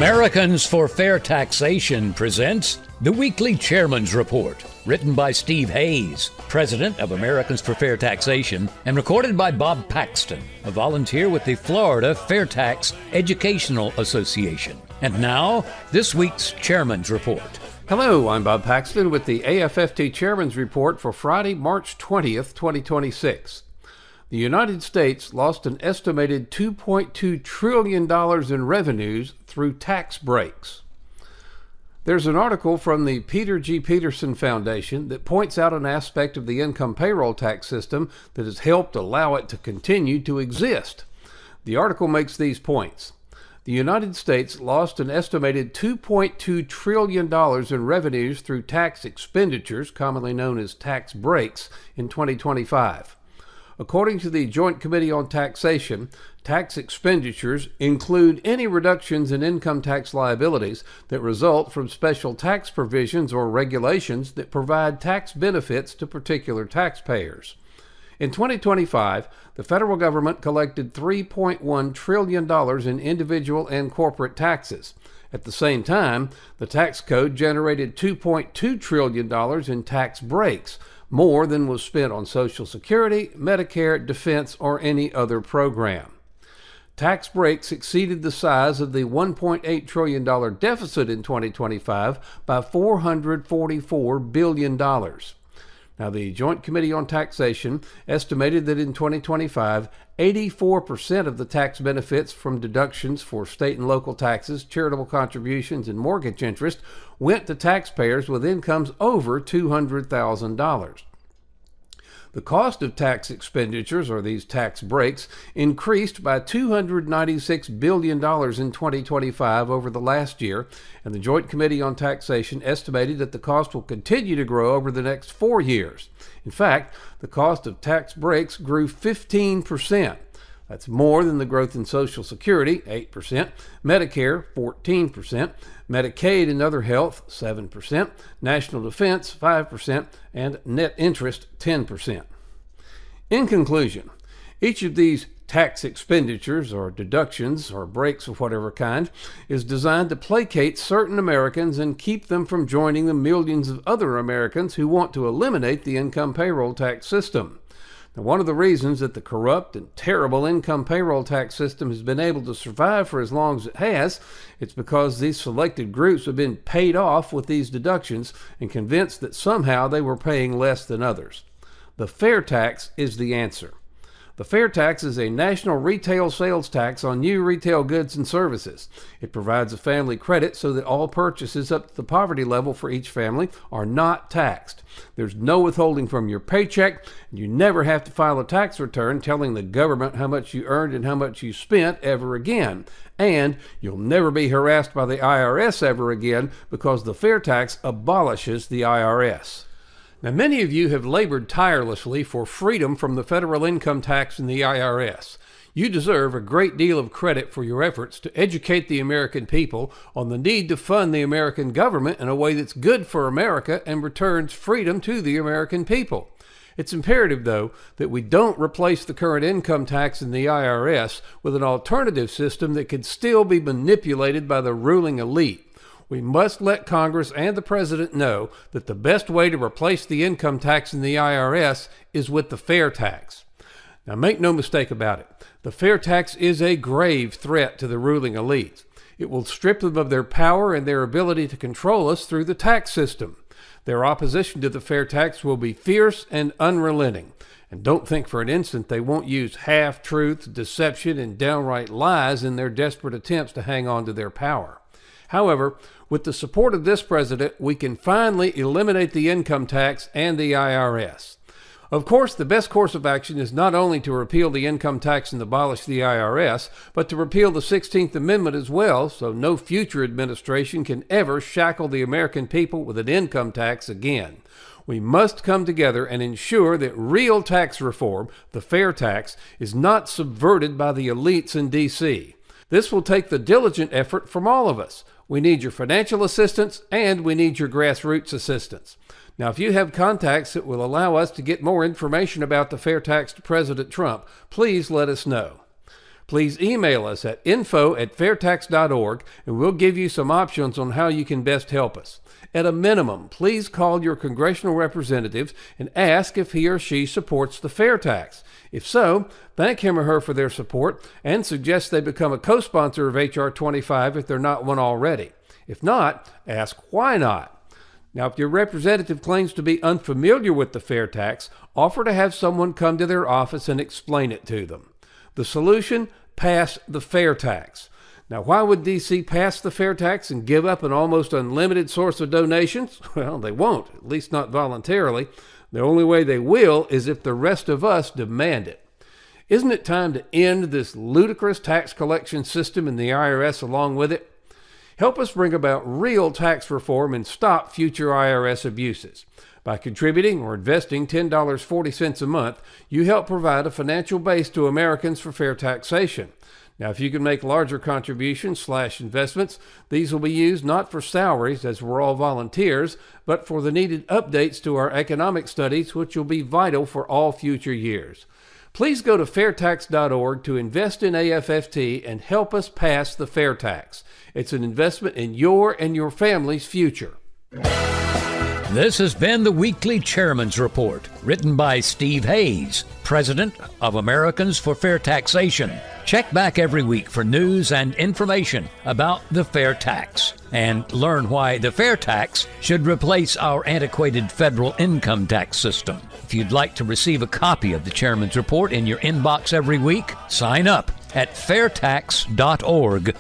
Americans for Fair Taxation presents the Weekly Chairman's Report, written by Steve Hayes, president of Americans for Fair Taxation, and recorded by Bob Paxton, a volunteer with the Florida Fair Tax Educational Association. And now, this week's Chairman's Report. Hello, I'm Bob Paxton with the AFFT Chairman's Report for Friday, March 20th, 2026. The United States lost an estimated $2.2 trillion in revenues through tax breaks. There's an article from the Peter G. Peterson Foundation that points out an aspect of the income payroll tax system that has helped allow it to continue to exist. The article makes these points. The United States lost an estimated $2.2 trillion in revenues through tax expenditures, commonly known as tax breaks, in 2025. According to the Joint Committee on Taxation, tax expenditures include any reductions in income tax liabilities that result from special tax provisions or regulations that provide tax benefits to particular taxpayers. In 2025, the federal government collected $3.1 trillion in individual and corporate taxes. At the same time, the tax code generated $2.2 trillion in tax breaks, more than was spent on Social Security, Medicare, defense, or any other program. Tax breaks exceeded the size of the $1.8 trillion deficit in 2025 by $444 billion. Now, the Joint Committee on Taxation estimated that in 2025, 84% of the tax benefits from deductions for state and local taxes, charitable contributions, and mortgage interest went to taxpayers with incomes over $200,000. The cost of tax expenditures, or these tax breaks, increased by $296 billion in 2025 over the last year, and the Joint Committee on Taxation estimated that the cost will continue to grow over the next 4 years. In fact, the cost of tax breaks grew 15%. That's more than the growth in Social Security, 8%, Medicare, 14%, Medicaid and other health, 7%, National Defense, 5%, and net interest, 10%. In conclusion, each of these tax expenditures or deductions or breaks of whatever kind is designed to placate certain Americans and keep them from joining the millions of other Americans who want to eliminate the income payroll tax system. Now, one of the reasons that the corrupt and terrible income payroll tax system has been able to survive for as long as it has, it's because these selected groups have been paid off with these deductions and convinced that somehow they were paying less than others. The fair tax is the answer. The fair tax is a national retail sales tax on new retail goods and services. It provides a family credit so that all purchases up to the poverty level for each family are not taxed. There's no withholding from your paycheck, and you never have to file a tax return telling the government how much you earned and how much you spent ever again. And you'll never be harassed by the IRS ever again because the fair tax abolishes the IRS. Now, many of you have labored tirelessly for freedom from the federal income tax and the IRS. You deserve a great deal of credit for your efforts to educate the American people on the need to fund the American government in a way that's good for America and returns freedom to the American people. It's imperative, though, that we don't replace the current income tax and the IRS with an alternative system that can still be manipulated by the ruling elite. We must let Congress and the President know that the best way to replace the income tax and the IRS is with the fair tax. Now, make no mistake about it. The fair tax is a grave threat to the ruling elites. It will strip them of their power and their ability to control us through the tax system. Their opposition to the fair tax will be fierce and unrelenting. And don't think for an instant they won't use half-truths, deception, and downright lies in their desperate attempts to hang on to their power. However, with the support of this president, we can finally eliminate the income tax and the IRS. Of course, the best course of action is not only to repeal the income tax and abolish the IRS, but to repeal the 16th Amendment as well, so no future administration can ever shackle the American people with an income tax again. We must come together and ensure that real tax reform, the fair tax, is not subverted by the elites in D.C. This will take the diligent effort from all of us. We need your financial assistance, and we need your grassroots assistance. Now, if you have contacts that will allow us to get more information about the fair tax to President Trump, please let us know. Please email us at info@fairtax.org and we'll give you some options on how you can best help us. At a minimum, please call your congressional representative and ask if he or she supports the fair tax. If so, thank him or her for their support and suggest they become a co-sponsor of H.R. 25 if they're not one already. If not, ask why not. Now, if your representative claims to be unfamiliar with the fair tax, offer to have someone come to their office and explain it to them. The solution? Pass the fair tax. Now, why would D.C. pass the fair tax and give up an almost unlimited source of donations? Well, they won't, at least not voluntarily. The only way they will is if the rest of us demand it. Isn't it time to end this ludicrous tax collection system and the IRS along with it? Help us bring about real tax reform and stop future IRS abuses. By contributing or investing $10.40 a month, you help provide a financial base to Americans for fair taxation. Now, if you can make larger contributions/investments, these will be used not for salaries, as we're all volunteers, but for the needed updates to our economic studies, which will be vital for all future years. Please go to fairtax.org to invest in AFFT and help us pass the fair tax. It's an investment in your and your family's future. This has been the Weekly Chairman's Report, written by Steve Hayes, President of Americans for Fair Taxation. Check back every week for news and information about the fair tax, and learn why the fair tax should replace our antiquated federal income tax system. If you'd like to receive a copy of the Chairman's Report in your inbox every week, sign up at fairtax.org.